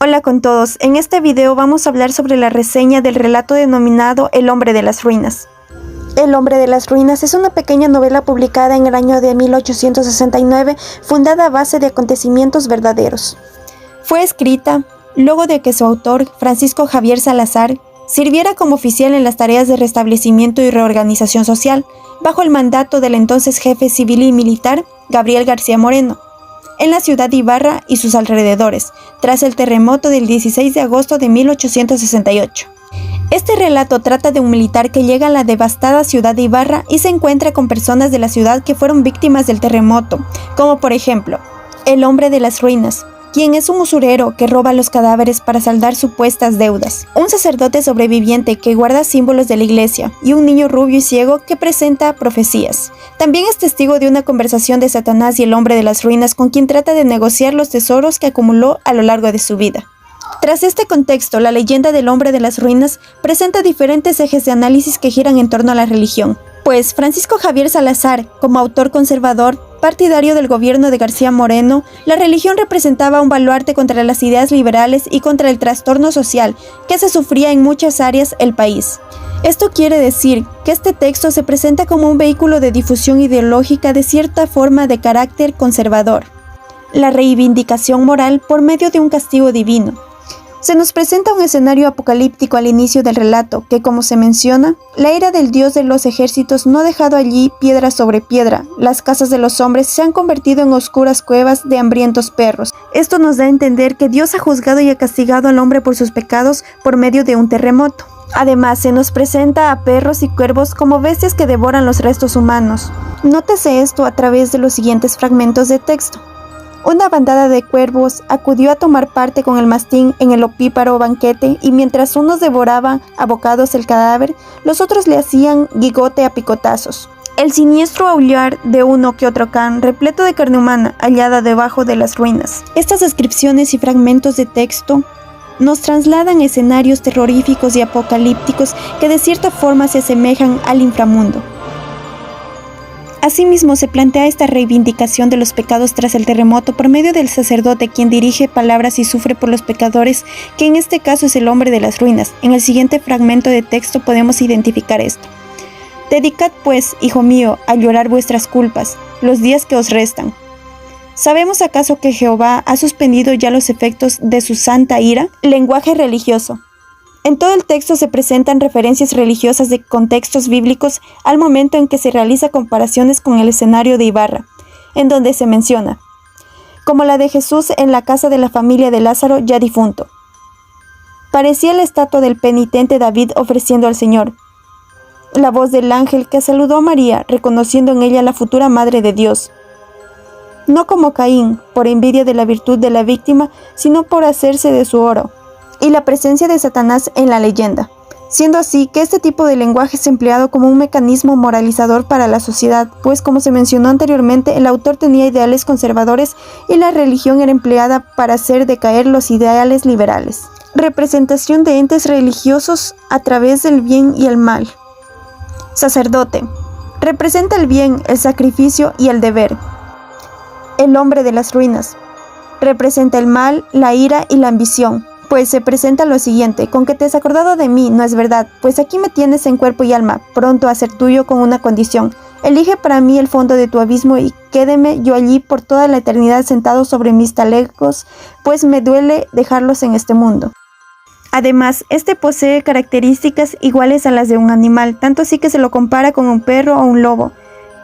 Hola con todos, en este video vamos a hablar sobre la reseña del relato denominado El hombre de las ruinas. El hombre de las ruinas es una pequeña novela publicada en el año de 1869, fundada a base de acontecimientos verdaderos. Fue escrita luego de que su autor, Francisco Javier Salazar, sirviera como oficial en las tareas de restablecimiento y reorganización social, bajo el mandato del entonces jefe civil y militar, Gabriel García Moreno, en la ciudad de Ibarra y sus alrededores, tras el terremoto del 16 de agosto de 1868. Este relato trata de un militar que llega a la devastada ciudad de Ibarra y se encuentra con personas de la ciudad que fueron víctimas del terremoto, como por ejemplo, el hombre de las ruinas, quien es un usurero que roba los cadáveres para saldar supuestas deudas, un sacerdote sobreviviente que guarda símbolos de la iglesia y un niño rubio y ciego que presenta profecías. También es testigo de una conversación de Satanás y el hombre de las ruinas con quien trata de negociar los tesoros que acumuló a lo largo de su vida. Tras este contexto, la leyenda del hombre de las ruinas presenta diferentes ejes de análisis que giran en torno a la religión, pues Francisco Javier Salazar, como autor conservador, partidario del gobierno de García Moreno, la religión representaba un baluarte contra las ideas liberales y contra el trastorno social que se sufría en muchas áreas del país. Esto quiere decir que este texto se presenta como un vehículo de difusión ideológica de cierta forma de carácter conservador, la reivindicación moral por medio de un castigo divino. Se nos presenta un escenario apocalíptico al inicio del relato que, como se menciona, la ira del Dios de los ejércitos no ha dejado allí piedra sobre piedra. Las casas de los hombres se han convertido en oscuras cuevas de hambrientos perros. Esto nos da a entender que Dios ha juzgado y ha castigado al hombre por sus pecados por medio de un terremoto. Además, se nos presenta a perros y cuervos como bestias que devoran los restos humanos. Nótese esto a través de los siguientes fragmentos de texto. Una bandada de cuervos acudió a tomar parte con el mastín en el opíparo banquete y mientras unos devoraban a bocados el cadáver, los otros le hacían gigote a picotazos. El siniestro aullar de uno que otro can repleto de carne humana hallada debajo de las ruinas. Estas descripciones y fragmentos de texto nos trasladan escenarios terroríficos y apocalípticos que de cierta forma se asemejan al inframundo. Asimismo, se plantea esta reivindicación de los pecados tras el terremoto por medio del sacerdote quien dirige palabras y sufre por los pecadores, que en este caso es el hombre de las ruinas. En el siguiente fragmento de texto podemos identificar esto. Dedicad pues, hijo mío, a llorar vuestras culpas, los días que os restan. ¿Sabemos acaso que Jehová ha suspendido ya los efectos de su santa ira? Lenguaje religioso. En todo el texto se presentan referencias religiosas de contextos bíblicos al momento en que se realiza comparaciones con el escenario de Ibarra, en donde se menciona, como la de Jesús en la casa de la familia de Lázaro ya difunto. Parecía la estatua del penitente David ofreciendo al Señor la voz del ángel que saludó a María, reconociendo en ella la futura Madre de Dios. No como Caín, por envidia de la virtud de la víctima, sino por hacerse de su oro. Y la presencia de Satanás en la leyenda, siendo así que este tipo de lenguaje es empleado como un mecanismo moralizador para la sociedad, pues como se mencionó anteriormente, el autor tenía ideales conservadores y la religión era empleada para hacer decaer los ideales liberales. Representación de entes religiosos a través del bien y el mal. Sacerdote. Representa el bien, el sacrificio y el deber. El hombre de las ruinas. Representa el mal, la ira y la ambición. Pues se presenta lo siguiente: con que te has acordado de mí, no es verdad, pues aquí me tienes en cuerpo y alma, pronto a ser tuyo con una condición. Elige para mí el fondo de tu abismo y quédeme yo allí por toda la eternidad sentado sobre mis talegos, pues me duele dejarlos en este mundo. Además, este posee características iguales a las de un animal, tanto así que se lo compara con un perro o un lobo,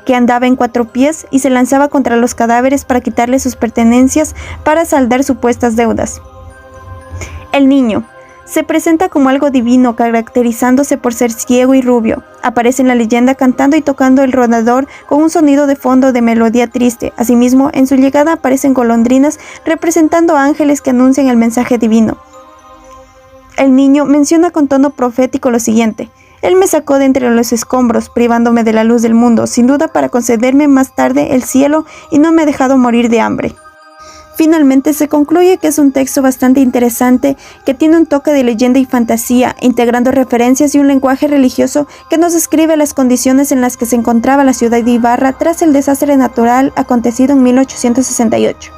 que andaba en 4 pies y se lanzaba contra los cadáveres para quitarles sus pertenencias para saldar supuestas deudas. El niño. Se presenta como algo divino, caracterizándose por ser ciego y rubio. Aparece en la leyenda cantando y tocando el rodador con un sonido de fondo de melodía triste. Asimismo, en su llegada aparecen golondrinas representando ángeles que anuncian el mensaje divino. El niño menciona con tono profético lo siguiente: Él me sacó de entre los escombros, privándome de la luz del mundo, sin duda para concederme más tarde el cielo, y no me ha dejado morir de hambre. Finalmente se concluye que es un texto bastante interesante que tiene un toque de leyenda y fantasía, integrando referencias y un lenguaje religioso que nos describe las condiciones en las que se encontraba la ciudad de Ibarra tras el desastre natural acontecido en 1868.